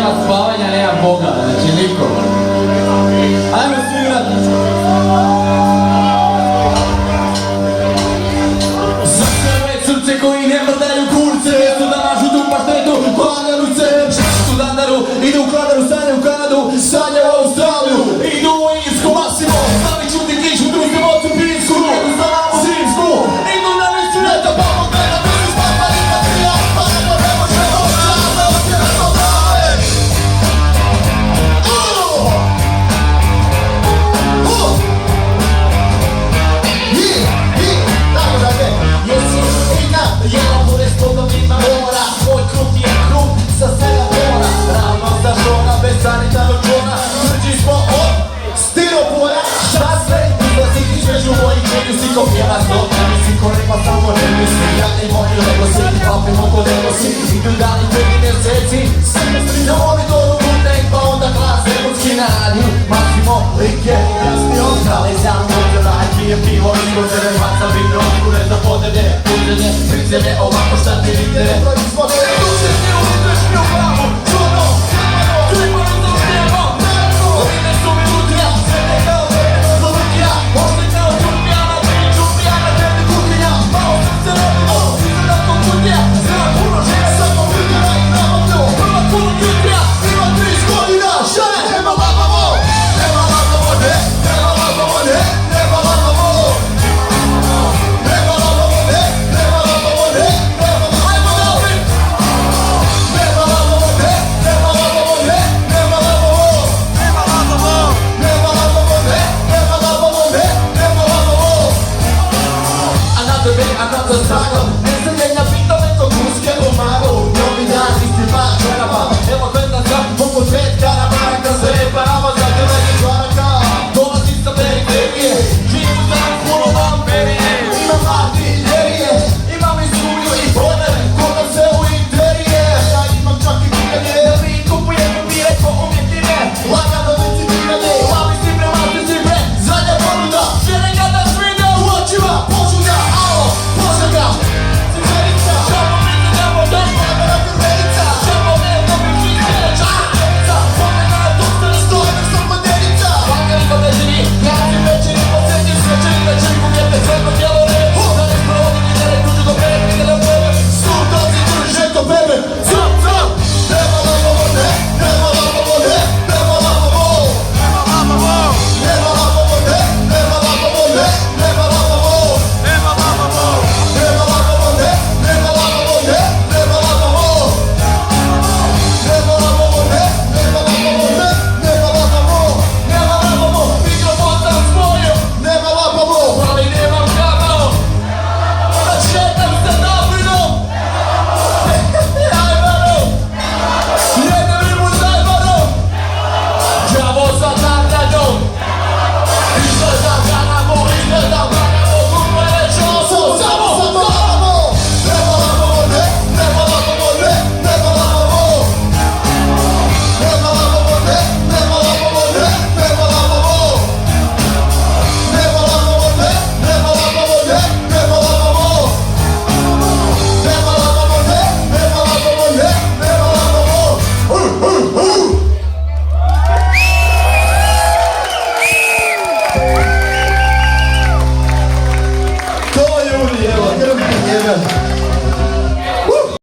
nema spavanja, nema Boga, znači niko. Ajmo svirati. Za sve moje srce koji ne mrdaju kurce, mjesto da mažu tu paštetu, hladne ruce. Čestu dandaru, idu u kladaru, sanje u Kanadu, sanje u Australiju, idu u Irsku, Masimo, sami čuti kišu, drugi mocu Pinsku, idu za lavu Zimsku, idu na listu ljeta, pomog gleda, drugi spapa, ima prija, pa neko ne može očarno, osjera to dale. Tako da ne, jesi ina, jedan bude s tobom ima mora, moj krug je krug sa 7 mora, ravno za žona, bez sanitarnog čona, tvrđi smo od stiropora, šta sve izlaziti među mojih čeđu si ko pjeva stop, nisi ko rekla samo ne misli, ja ne moju nego si, papim oko nego si, idu dani prvi mjeseci, na monitoru budnek, pa onda glas emotski na radiju, Massimo, Like, Jasnio, ali sam možda raj, pijem pivo, izgođene, baca vino, kure za podrede, pridzene, ovako šta ti ide,